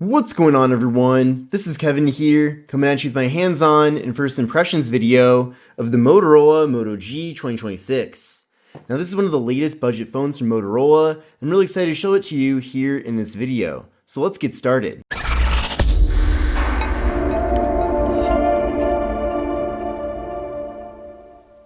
What's going on, everyone? This is Kevin here, coming at you with my hands-on and first impressions video of the Motorola Moto G 2026. Now, this is one of the latest budget phones from Motorola. I'm really excited to show it to you here in this video. So let's get started.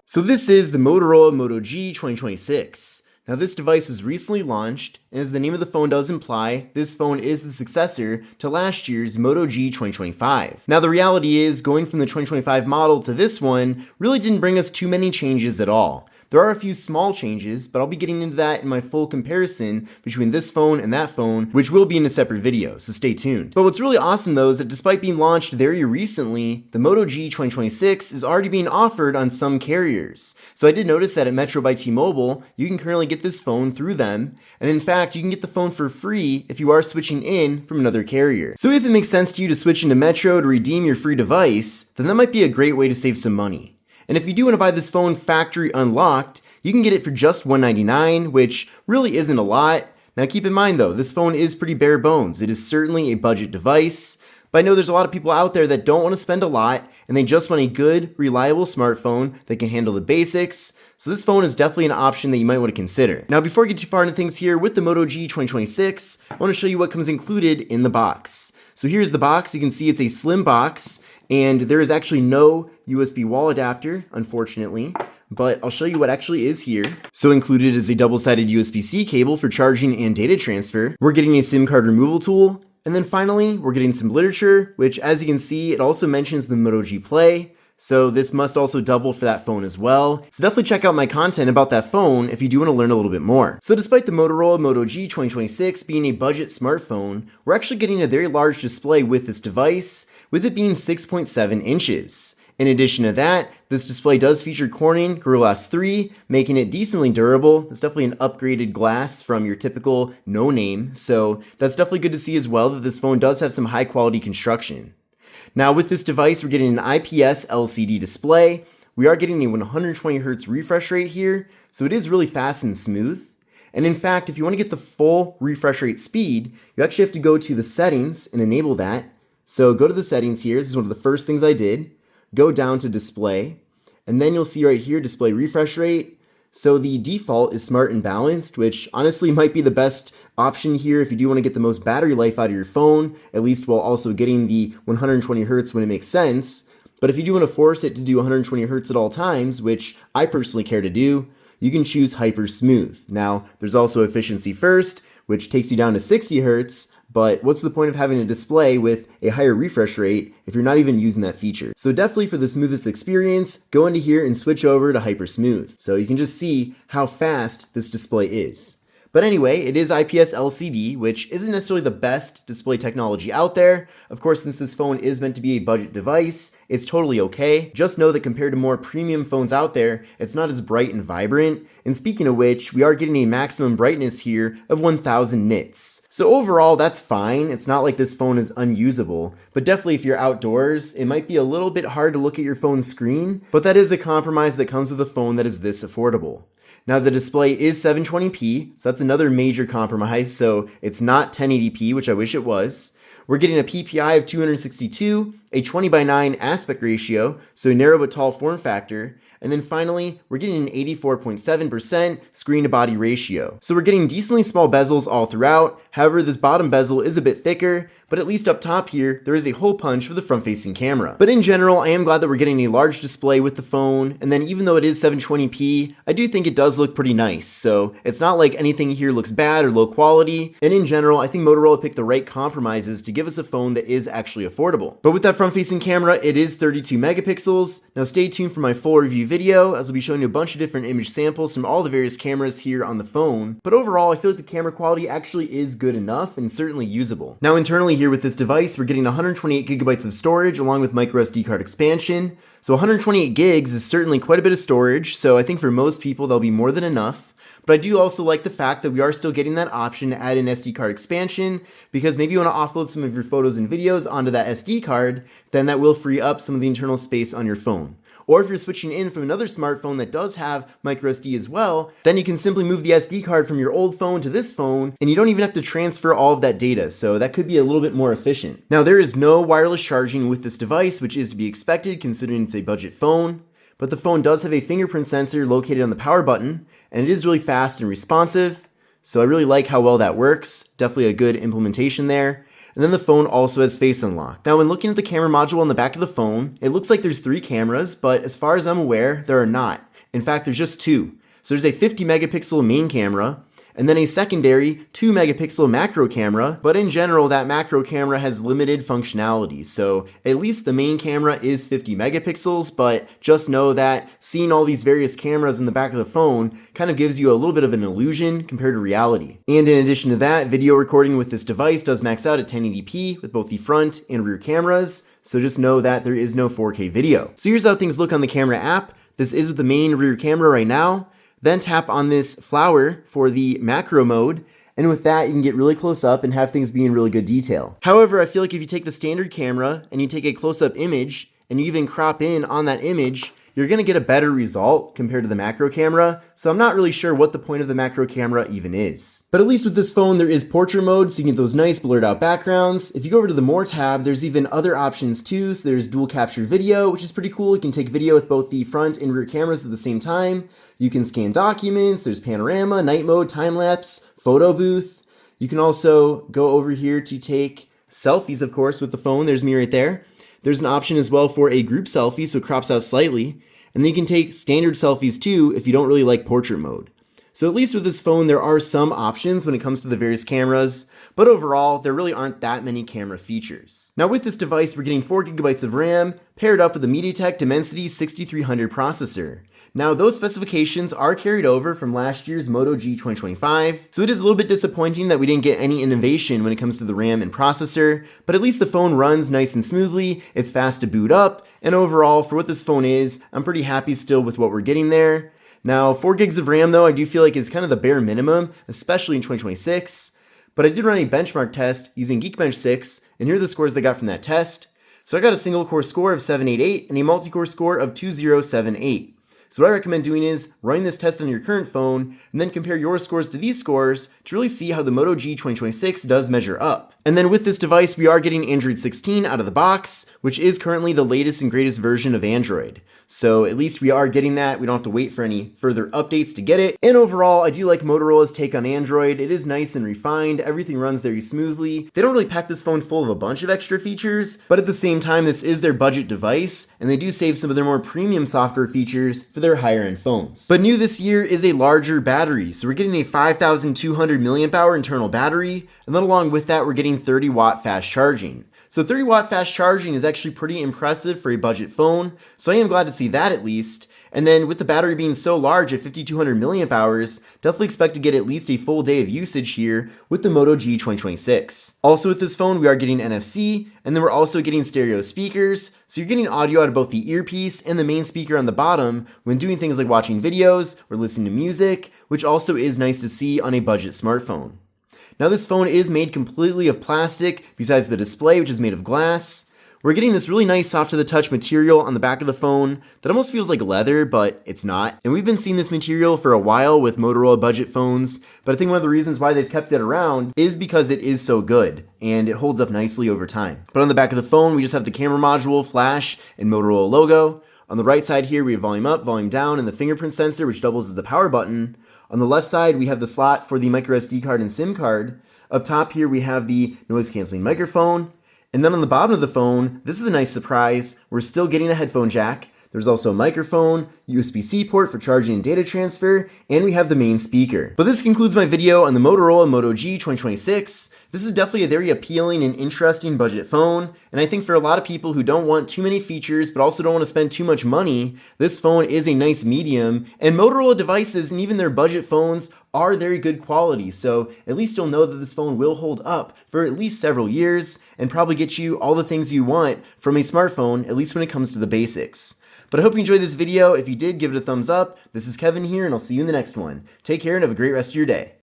So this is the Motorola Moto G 2026. Now, this device was recently launched, and as the name of the phone does imply, this phone is the successor to last year's Moto G 2025. Now, the reality is, going from the 2025 model to this one really didn't bring us too many changes at all. There are a few small changes, but I'll be getting into that in my full comparison between this phone and that phone, which will be in a separate video, so stay tuned. But what's really awesome though is that despite being launched very recently, the Moto G 2026 is already being offered on some carriers. So I did notice that at Metro by T-Mobile, you can currently get this phone through them, and in fact, you can get the phone for free if you are switching in from another carrier. So if it makes sense to you to switch into Metro to redeem your free device, then that might be a great way to save some money. And if you do want to buy this phone factory unlocked, you can get it for just $199, which really isn't a lot. Now keep in mind though, this phone is pretty bare bones. It is certainly a budget device, but I know there's a lot of people out there that don't want to spend a lot and they just want a good, reliable smartphone that can handle the basics. So this phone is definitely an option that you might want to consider. Now before I get too far into things here with the Moto G 2026, I want to show you what comes included in the box. So here's the box. You can see it's a slim box, and there is actually no USB wall adapter, unfortunately, but I'll show you what actually is here. So included is a double-sided USB-C cable for charging and data transfer. We're getting a SIM card removal tool, and then finally, we're getting some literature, which as you can see, it also mentions the Moto G Play. So this must also double for that phone as well. So definitely check out my content about that phone if you do want to learn a little bit more. So despite the Motorola Moto G 2026 being a budget smartphone, we're actually getting a very large display with this device, with it being 6.7 inches. In addition to that, this display does feature Corning Gorilla Glass 3, making it decently durable. It's definitely an upgraded glass from your typical no-name, so that's definitely good to see as well that this phone does have some high-quality construction. Now with this device, we're getting an IPS LCD display. We are getting a 120Hz refresh rate here, so it is really fast and smooth. And in fact, if you want to get the full refresh rate speed, you actually have to go to the settings and enable that. So go to the settings here. This is one of the first things I did. Go down to display, and then you'll see right here display refresh rate. So the default is smart and balanced, which honestly might be the best option here if you do want to get the most battery life out of your phone, at least while also getting the 120 Hz when it makes sense. But if you do want to force it to do 120 Hz at all times, which I personally care to do, you can choose hyper smooth. Now, there's also efficiency first, which takes you down to 60 Hz, but what's the point of having a display with a higher refresh rate if you're not even using that feature? So definitely for the smoothest experience, go into here and switch over to hyper smooth. So you can just see how fast this display is. But anyway, it is IPS LCD, which isn't necessarily the best display technology out there. Of course, since this phone is meant to be a budget device, it's totally okay. Just know that compared to more premium phones out there, it's not as bright and vibrant. And speaking of which, we are getting a maximum brightness here of 1000 nits. So overall, that's fine. It's not like this phone is unusable, but definitely if you're outdoors, it might be a little bit hard to look at your phone's screen, but that is a compromise that comes with a phone that is this affordable. Now the display is 720p, so that's another major compromise, so it's not 1080p, which I wish it was. We're getting a PPI of 262, a 20:9 aspect ratio, so narrow but tall form factor, and then finally, we're getting an 84.7% screen-to-body ratio. So we're getting decently small bezels all throughout. However, this bottom bezel is a bit thicker, but at least up top here, there is a hole punch for the front-facing camera. But in general, I am glad that we're getting a large display with the phone, and then even though it is 720p, I do think it does look pretty nice. So it's not like anything here looks bad or low quality, and in general, I think Motorola picked the right compromises to give us a phone that is actually affordable. But with that front-facing camera, it is 32 megapixels. Now stay tuned for my full review video, as I'll be showing you a bunch of different image samples from all the various cameras here on the phone. But overall, I feel like the camera quality actually is good enough and certainly usable. Now internally here with this device, we're getting 128 gigabytes of storage along with micro SD card expansion. So 128 gigs is certainly quite a bit of storage, so I think for most people that'll be more than enough. But I do also like the fact that we are still getting that option to add an SD card expansion, because maybe you want to offload some of your photos and videos onto that SD card, then that will free up some of the internal space on your phone. Or if you're switching in from another smartphone that does have microSD as well, then you can simply move the SD card from your old phone to this phone, and you don't even have to transfer all of that data, so that could be a little bit more efficient. Now, there is no wireless charging with this device, which is to be expected considering it's a budget phone, but the phone does have a fingerprint sensor located on the power button, and it is really fast and responsive, so I really like how well that works. Definitely a good implementation there. And then the phone also has face unlock. Now, when looking at the camera module on the back of the phone, it looks like there's 3 cameras, but as far as I'm aware, there are not. In fact, there's just 2. So there's a 50 megapixel main camera, and then a secondary 2 megapixel macro camera, but in general, that macro camera has limited functionality. So at least the main camera is 50 megapixels, but just know that seeing all these various cameras in the back of the phone kind of gives you a little bit of an illusion compared to reality. And in addition to that, video recording with this device does max out at 1080p with both the front and rear cameras. So just know that there is no 4K video. So here's how things look on the camera app. This is with the main rear camera right now. Then tap on this flower for the macro mode, and with that you can get really close up and have things be in really good detail. However, I feel like if you take the standard camera and you take a close-up image and you even crop in on that image, you're going to get a better result compared to the macro camera, so I'm not really sure what the point of the macro camera even is. But at least with this phone there is portrait mode, so you can get those nice blurred out backgrounds. If you go over to the More tab, there's even other options too, so there's dual capture video, which is pretty cool. You can take video with both the front and rear cameras at the same time. You can scan documents, there's panorama, night mode, time-lapse, photo booth. You can also go over here to take selfies, of course, with the phone. There's me right there. There's an option as well for a group selfie, so it crops out slightly. And then you can take standard selfies too if you don't really like portrait mode. So at least with this phone, there are some options when it comes to the various cameras, but overall, there really aren't that many camera features. Now with this device, we're getting 4 GB of RAM paired up with the MediaTek Dimensity 6300 processor. Now those specifications are carried over from last year's Moto G 2025, so it is a little bit disappointing that we didn't get any innovation when it comes to the RAM and processor, but at least the phone runs nice and smoothly, it's fast to boot up, and overall, for what this phone is, I'm pretty happy still with what we're getting there. Now 4 gigs of RAM though, I do feel like is kind of the bare minimum, especially in 2026, but I did run a benchmark test using Geekbench 6, and here are the scores I got from that test. So I got a single core score of 788 and a multi-core score of 2078. So what I recommend doing is running this test on your current phone and then compare your scores to these scores to really see how the Moto G 2026 does measure up. And then with this device, we are getting Android 16 out of the box, which is currently the latest and greatest version of Android. So at least we are getting that. We don't have to wait for any further updates to get it. And overall, I do like Motorola's take on Android. It is nice and refined. Everything runs very smoothly. They don't really pack this phone full of a bunch of extra features, but at the same time, this is their budget device, and they do save some of their more premium software features for their higher end phones. But new this year is a larger battery. So we're getting a 5,200 milliamp hour internal battery, and then along with that, we're getting 30 watt fast charging. So 30 watt fast charging is actually pretty impressive for a budget phone, so I am glad to see that at least. And then with the battery being so large at 5,200 milliamp hours, definitely expect to get at least a full day of usage here with the Moto G 2026. Also with this phone, we are getting NFC, and then we're also getting stereo speakers, so you're getting audio out of both the earpiece and the main speaker on the bottom when doing things like watching videos or listening to music, which also is nice to see on a budget smartphone. Now this phone is made completely of plastic, besides the display, which is made of glass. We're getting this really nice soft to the touch material on the back of the phone that almost feels like leather, but it's not. And we've been seeing this material for a while with Motorola budget phones, but I think one of the reasons why they've kept it around is because it is so good, and it holds up nicely over time. But on the back of the phone, we just have the camera module, flash, and Motorola logo. On the right side here, we have volume up, volume down, and the fingerprint sensor, which doubles as the power button. On the left side, we have the slot for the microSD card and SIM card. Up top here, we have the noise canceling microphone. And then on the bottom of the phone, this is a nice surprise. We're still getting a headphone jack. There's also a microphone, USB-C port for charging and data transfer, and we have the main speaker. But this concludes my video on the Motorola Moto G 2026. This is definitely a very appealing and interesting budget phone, and I think for a lot of people who don't want too many features but also don't want to spend too much money, this phone is a nice medium, and Motorola devices and even their budget phones are very good quality, so at least you'll know that this phone will hold up for at least several years and probably get you all the things you want from a smartphone, at least when it comes to the basics. But I hope you enjoyed this video. If you did, give it a thumbs up. This is Kevin here, and I'll see you in the next one. Take care and have a great rest of your day.